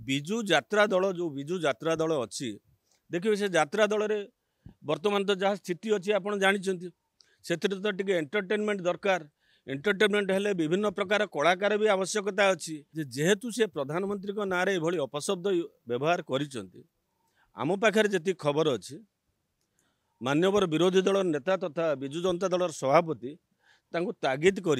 विजु यात्रा दल जो विजु यात्रा दल अच्छी देखिए से यात्रा दल रे वर्तमान तो जहाँ स्थिति अच्छी आप जानते से तो टे एंटरटेनमेंट दरकार एंटरटेनमेंट हेले विभिन्न प्रकार कलाकार भी आवश्यकता अच्छी जेहेतु से प्रधानमंत्री ना ये अपशब्द व्यवहार करम पाखे जी खबर अच्छी मान्यवर विरोधी दल नेता तथा विजु जनता दल सभापति तागिद कर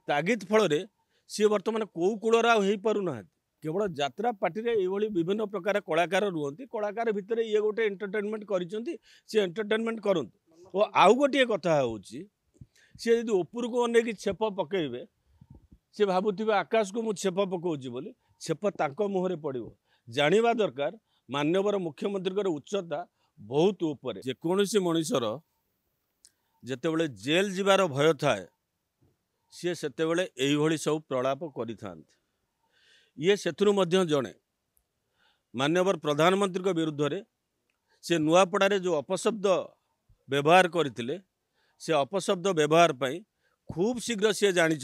तागिद फल सी बर्तमान कौ कूलर हो पारना केवल यात्रा पार्टी ये विभिन्न प्रकार कलाकार रुहति कलाकार भितर ये गोटे एंटरटेनमेंट करटेनमेंट करूँ और आउ गोटे कथा हूँ सी यदि ऊपर को अनेक छेप पकड़े सी भावुवे आकाश को मुझे छेप पकाऊँ बोली छेप तांको मुहर पड़ो जानिबा दरकार मान्यवर मुख्यमंत्री उच्चता बहुत ऊपर जेकोसी मनीषर जितेबले जेल जीवार भय थाए सी से सब प्रलाप कर ये सेथुरु मध्य जड़े मान्यवर प्रधानमंत्री विरुद्ध रे से नुआपड़ारे जो अपशब्द व्यवहार करते से अपशब्द व्यवहार पाई खूब शीघ्र सी जानी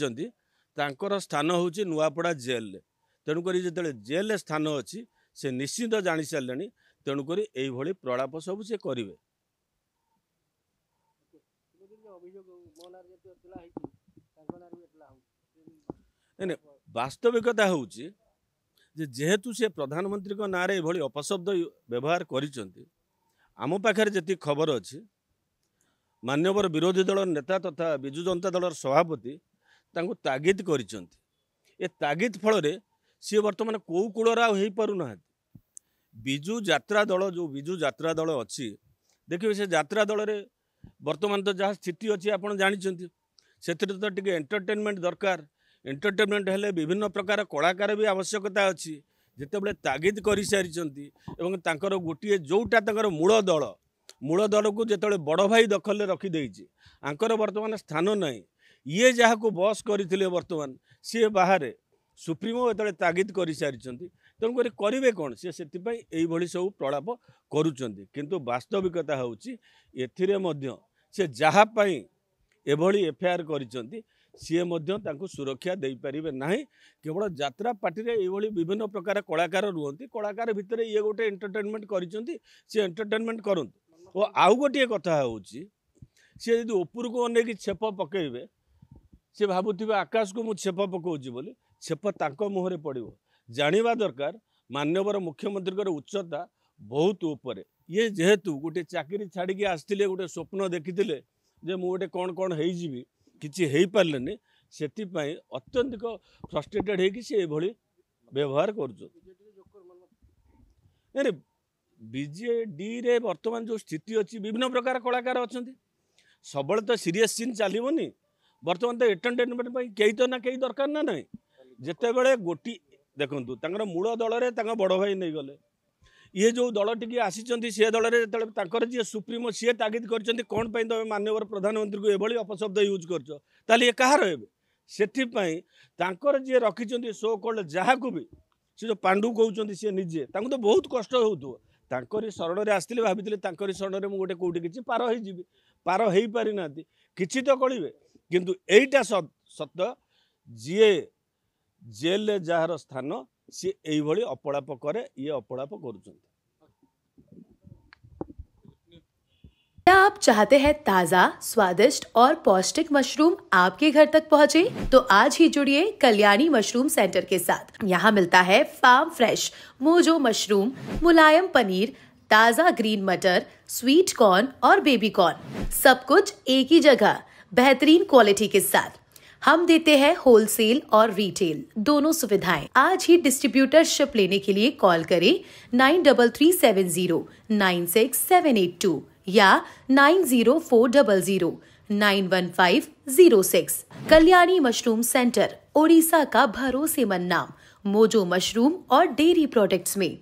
तांकर स्थान होची नुआपड़ा जेल तेणुक जो जेल स्थान अच्छी से निश्चित जानी सारे तेणुक यही प्रलाप सब से करेंगे। वास्तविकता हूँ जेहेतु से प्रधानमंत्री ना ये अपशब्द व्यवहार करम पाखे जी खबर अच्छी मान्यवर विरोधी दल नेता तथा विजु जनता दल सभापति तागिद कर तागिद फल सी बर्तमान कौ कूलर हो पारना विजु यात्रा दल जो विजु यात्रा दल अच्छी देखिए से यात्रा दल रे वर्तमान तो जहाँ स्थिति अच्छी आप जानते से तो टे एंटरटेनमेंट दरकार एंटरटेनमेंट हेले विभिन्न प्रकार कलाकार भी आवश्यकता अच्छी जितेबले तागिद कर सारी गोटे जोटा मूल दल को जिते बड़ भाई दखल रखीदे आंकर वर्तमान स्थान ना ये जहाँ को बस करते वर्तमान सी बाहर सुप्रीमो जो तागिद कर सारी तेणुक करेंगे कौन सी से सब प्रलाप करुँच किंतु वास्तविकता हूँ सी जहाँपाई एभली एफआईआर कर सी सुरक्षा दे पारे ना केवल यात्रा पार्टी ये विभिन्न प्रकार कलाकार रुहति कलाकार भितर ये गोटे एंटरटेनमेंट करटेनमेंट करूँ और आउ गोटे कथा हूँ सी यदि ऊपर को अनेक छेप पकड़े सी भावुवे आकाश को मुझे छेप पकाऊँ बोली छेप तांको मुहर पड़ो जानिबा दरकार मान्यवर मुख्यमंत्री उच्चता बहुत ऊपर ये जेहेतु गोटे चाकरी छाड़ी आसते गोटे स्वप्न देखी जे मुझे कौन कौन होजी किसी हो पारे से अत्यंत फ्रस्ट्रेटेड होगी व्यवहार कर बीजेडी रे वर्तमान जो स्थिति अच्छी विभिन्न प्रकार कलाकार अच्छा सब तो सीरीयस सीन चलनी वर्तमान तो एंटरटेनमेंट कई तो ना कई दरकार ना ना जिते बड़े गोटी देखूँ मूल दल में बड़ भाई नहीं गले ये जो दल टी आसी सी दल में जी सुप्रीमो सी तागिद कर कौन पाई तुम मान्यवर प्रधानमंत्री को ये अपशब्द यूज कर ये कहार से जी रखी सो कल जहाँ को भी सी जो पांडु कहते सी निजे तो बहुत कष्ट हो शरण में आसते भाई शरण में गोटे कौटी किसी पार हो पार हो पारि ना कि तो कहे किंतु यहीटा सत्य जी जेल जार स्थान सी यही अपलाप करे ये अपलाप कर। क्या आप चाहते हैं ताज़ा, स्वादिष्ट और पौष्टिक मशरूम आपके घर तक पहुंचे? तो आज ही जुड़िए कल्याणी मशरूम सेंटर के साथ। यहाँ मिलता है फार्म फ्रेश मोजो मशरूम, मुलायम पनीर, ताज़ा ग्रीन मटर, स्वीट कॉर्न और बेबी कॉर्न, सब कुछ एक ही जगह बेहतरीन क्वालिटी के साथ। हम देते हैं होलसेल और रिटेल दोनों सुविधाएं। आज ही डिस्ट्रीब्यूटरशिप लेने के लिए कॉल करें 9337096782 या 9040091506। कल्याणी मशरूम सेंटर, ओडिशा का भरोसेमंद नाम मोजो मशरूम और डेयरी प्रोडक्ट्स में।